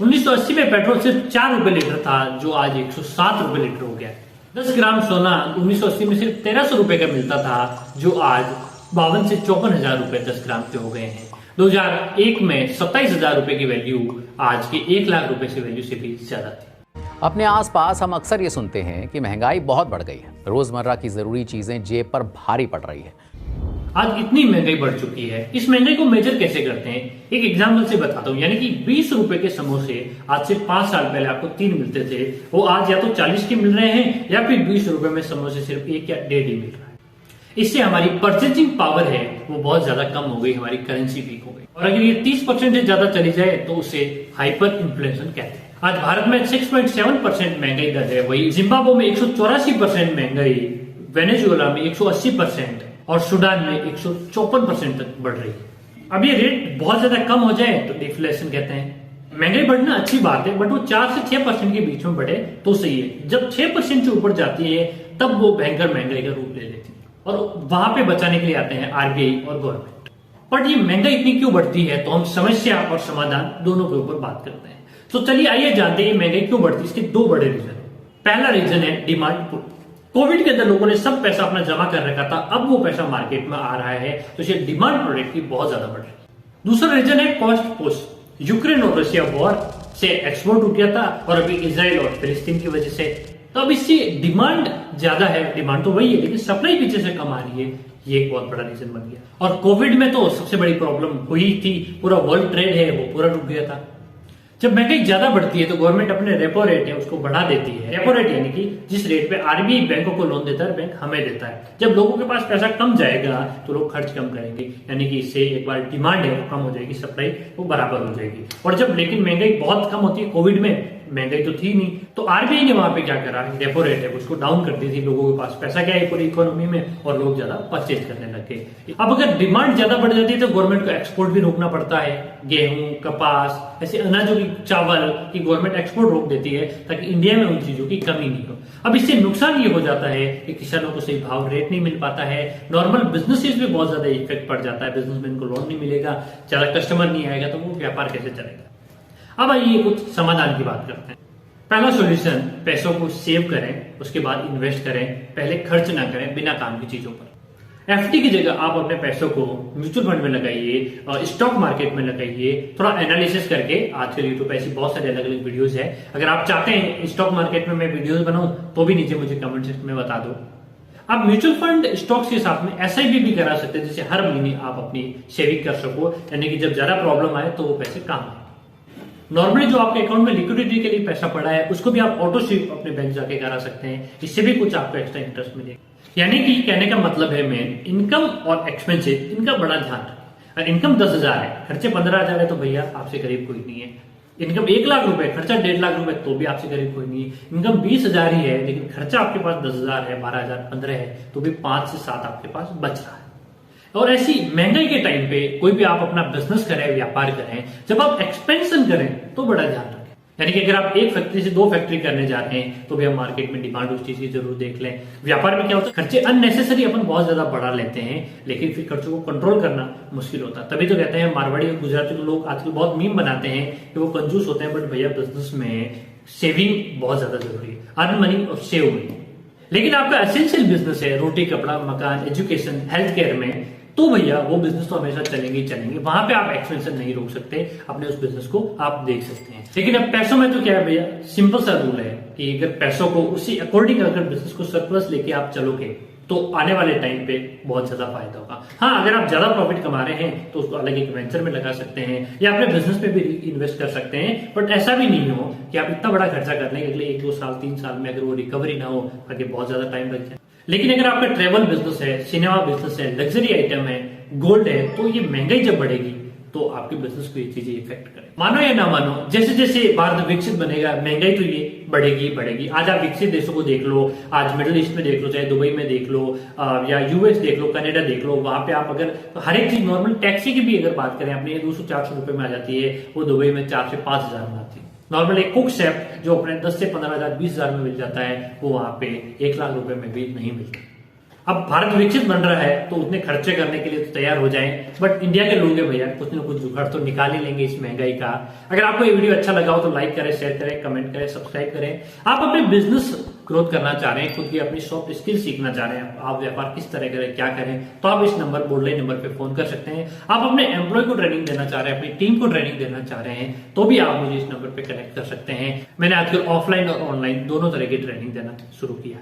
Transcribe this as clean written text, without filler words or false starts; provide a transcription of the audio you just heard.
1980 में पेट्रोल सिर्फ 4 रुपए लीटर था, जो आज 107 रुपए लीटर हो गया। 10 ग्राम सोना 1980 में सिर्फ 1300 रुपए का मिलता था, जो आज 52 से 54,000 रुपए 10 ग्राम के हो गए हैं। 2001 में 27,000 रुपए की वैल्यू आज के 1 लाख रुपए से वैल्यू से भी ज्यादा थी। अपने आसपास हम अक्सर ये सुनते हैं कि महंगाई बहुत बढ़ गई है, रोजमर्रा की जरूरी चीजें जेब पर भारी पड़ रही है। आज इतनी महंगाई बढ़ चुकी है, इस महंगाई को मेजर कैसे करते हैं, एक एग्जाम्पल से बताता हूँ। यानी कि 20 रुपए के समोसे आज से 5 साल पहले आपको 3 मिलते थे, वो आज या तो 40 के मिल रहे हैं या फिर 20 रुपए में समोसे सिर्फ 1 या 1.5 ही मिल रहा है। इससे हमारी परचेजिंग पावर है वो बहुत ज्यादा कम हो गई, हमारी करेंसी वीक हो गई। और अगर ये 30% से ज्यादा चली जाए तो उसे हाइपर इन्फ्लेशन कहते हैं। आज भारत में 6.7% महंगाई दर है, वही जिम्बाब्वे में 184% महंगाई, वेनेजुएला में 180% और सूडान में 154% तक बढ़ रही है। अब ये रेट बहुत ज्यादा कम हो जाए तो डिफ्लेशन कहते हैं। महंगाई बढ़ना अच्छी बात है, बट वो 4 से 6% के बीच में बढ़े तो सही है। जब 6% से ऊपर जाती है तब वो भयंकर महंगाई का रूप ले लेती है और वहां पे बचाने के लिए आते हैं आरबीआई और गवर्नमेंट। बट ये महंगाई इतनी क्यों बढ़ती है, तो हम समस्या और समाधान दोनों के ऊपर बात करते हैं। तो चलिए आइए जानते हैं महंगाई क्यों बढ़ती है। इसके 2 बड़े रीजन। पहला रीजन है डिमांड पुल। कोविड के अंदर लोगों ने सब पैसा अपना जमा कर रखा था, अब वो पैसा मार्केट में आ रहा है तो इससे डिमांड प्रोडक्ट की बहुत ज्यादा बढ़ रही है। दूसरा रीजन है कॉस्ट पुश। यूक्रेन और रशिया वॉर से एक्सपोर्ट रुक गया था और अभी इसराइल और फिलिस्तीन की वजह से, तो अब इससे डिमांड ज्यादा है। डिमांड तो वही है लेकिन सप्लाई पीछे से कम आ रही है, ये एक बहुत बड़ा रीजन बन गया। और कोविड में तो सबसे बड़ी प्रॉब्लम हुई थी, पूरा वर्ल्ड ट्रेड है वो पूरा रुक गया था। जब महंगाई ज्यादा बढ़ती है तो गवर्नमेंट अपने रेपो रेट है उसको बढ़ा देती है। रेपो रेट यानी कि जिस रेट पे आरबीआई बैंकों को लोन देता है, बैंक हमें देता है। जब लोगों के पास पैसा कम जाएगा तो लोग खर्च कम करेंगे, यानी कि इससे एक बार डिमांड है वो कम हो जाएगी, सप्लाई वो बराबर हो जाएगी। और जब लेकिन महंगाई बहुत कम होती है, कोविड में महंगाई तो थी नहीं, तो आरबीआई ने वहां पे क्या करा, रेपो रेट है उसको डाउन कर दी थी। लोगों के पास पैसा क्या है पूरी इकोनॉमी में और लोग ज्यादा परचेज करने लगे। अब अगर डिमांड ज्यादा बढ़ जाती है तो गवर्नमेंट को एक्सपोर्ट भी रोकना पड़ता है। गेहूं, कपास, ऐसे अनाजों की, चावल की गवर्नमेंट एक्सपोर्ट रोक देती है ताकि इंडिया में उन चीजों की कमी नहीं हो। अब इससे नुकसान ये हो जाता है कि किसानों को सही भाव रेट नहीं मिल पाता है, नॉर्मल बिजनेसेस पे बहुत ज्यादा इफेक्ट पड़ जाता है। बिजनेसमैन को लोन नहीं मिलेगा, ज्यादा कस्टमर नहीं आएगा तो वो व्यापार कैसे चलेगा। अब आइए कुछ समाधान की बात करते हैं। पहला सॉल्यूशन, पैसों को सेव करें, उसके बाद इन्वेस्ट करें, पहले खर्च ना करें बिना काम की चीजों पर। एफडी की जगह आप अपने पैसों को म्यूचुअल फंड में लगाइए और स्टॉक मार्केट में लगाइए, थोड़ा एनालिसिस करके। आजकल यूट्यूब पे ऐसी बहुत सारी अलग अलग वीडियोस है। अगर आप चाहते हैं स्टॉक मार्केट में मैं वीडियोस बनाऊं तो भी नीचे मुझे कमेंट सेक्शन में बता दो। आप म्यूचुअल फंड स्टॉक्स के साथ में एसआईपी भी करा सकते हैं, जिससे हर महीने आप अपनी सेविंग कर सको, यानी कि जब ज्यादा प्रॉब्लम आए तो वो पैसे काम आए। नॉर्मली जो आपके अकाउंट में लिक्विडिटी के लिए पैसा पड़ा है उसको भी आप ऑटो स्वीप अपने बैंक जाके करा सकते हैं, इससे भी कुछ आपको एक्स्ट्रा इंटरेस्ट मिलेगा। यानी कि कहने का मतलब है मेन इनकम और एक्सपेंसेस, इनका बड़ा ध्यान रखें। अगर इनकम 10,000 है, खर्चे 15,000 है तो भैया आपसे करीब कोई नहीं है। इनकम 1 लाख रुपए, खर्चा 1.5 लाख रुपए तो भी आपसे करीब कोई नहीं है। इनकम 20,000 ही है लेकिन खर्चा आपके पास 10,000 है, 12,000, 15 है तो भी 5 से 7 आपके पास बच रहा है। और ऐसी महंगाई के टाइम पे कोई भी आप अपना बिजनेस करें, व्यापार करें, जब आप एक्सपेंशन करें तो बड़ा ध्यान रखें। यानी कि अगर आप 1 फैक्ट्री से 2 फैक्ट्री करने जा रहे हैं तो भी हम मार्केट में डिमांड उस चीज की जरूर देख लें। व्यापार में क्या होता है, खर्चे अननेसेसरी अपन बहुत ज्यादा बढ़ा लेते हैं लेकिन फिर खर्चों को कंट्रोल करना मुश्किल होता है। तभी तो कहते हैं मारवाड़ी और गुजराती के लोग आजकल बहुत मीम बनाते हैं कि वो कंजूस होते हैं, बट भैया बिजनेस में सेविंग बहुत ज्यादा जरूरी है। अर्न मनी और सेव मनी। लेकिन आपका एसेंशियल बिजनेस है, रोटी, कपड़ा, मकान, एजुकेशन, हेल्थ केयर में, तो भैया वो बिजनेस तो हमेशा चलेंगे ही चलेंगे, वहां पे आप एक्सपेंशन नहीं रोक सकते, अपने उस बिजनेस को आप देख सकते हैं। लेकिन अब पैसों में तो क्या है भैया, सिंपल सा रूल है कि अगर पैसों को उसी अकॉर्डिंग अगर बिजनेस को सरप्लस लेके आप चलोगे तो आने वाले टाइम पे बहुत ज्यादा फायदा होगा। हाँ, अगर आप ज्यादा प्रॉफिट कमा रहे हैं तो उसको अलग एक वेंचर में लगा सकते हैं या अपने बिजनेस में भी इन्वेस्ट कर सकते हैं, बट ऐसा भी नहीं हो कि आप इतना बड़ा खर्चा कर लें अगले 1-2 साल 3 साल में अगर वो रिकवरी ना हो, आगे बहुत ज्यादा टाइम लग जाए। लेकिन अगर आपका ट्रेवल बिजनेस है, सिनेमा बिजनेस है, लग्जरी आइटम है, गोल्ड है, तो ये महंगाई जब बढ़ेगी तो आपके बिजनेस को ये चीजें इफेक्ट करें। मानो या ना मानो, जैसे जैसे भारत विकसित बनेगा महंगाई तो ये बढ़ेगी बढ़ेगी। आज आप विकसित देशों को देख लो, आज मिडिल ईस्ट में देख लो, चाहे दुबई में देख लो या यूएस देख लो, कनाडा देख लो, वहां पे आप अगर हर एक चीज नॉर्मल टैक्सी की भी अगर बात करें अपने 200-400 रुपए में आ जाती है, वो दुबई में 4 से 5,000 में आती है। नॉर्मल एक कुक शेफ जो अपने 10 से 15,000, 20,000 में मिल जाता है, वो वहां पे 1 लाख रुपए में भी नहीं मिलता। अब भारत विकसित बन रहा है तो उतने खर्चे करने के लिए तो तैयार हो जाएं, बट इंडिया के लोग हैं भैया, कुछ ना कुछ जुगाड़ तो निकाल ही लेंगे इस महंगाई का। अगर आपको ये वीडियो अच्छा लगा हो तो लाइक करें, शेयर करें, कमेंट करें, सब्सक्राइब करें। आप अपने बिजनेस ग्रोथ करना चाह रहे हैं, खुद की अपनी सॉफ्ट स्किल सीखना चाह रहे हैं, आप व्यापार किस तरह करें, क्या करें, तो आप इस नंबर बोर्डलाइन नंबर पे फोन कर सकते हैं। आप अपने एम्प्लॉय को ट्रेनिंग देना चाह रहे हैं, अपनी टीम को ट्रेनिंग देना चाह रहे हैं, तो भी आप मुझे इस नंबर पे कनेक्ट कर सकते हैं। मैंने आजकल ऑफलाइन और ऑनलाइन दोनों तरह की ट्रेनिंग देना शुरू किया है।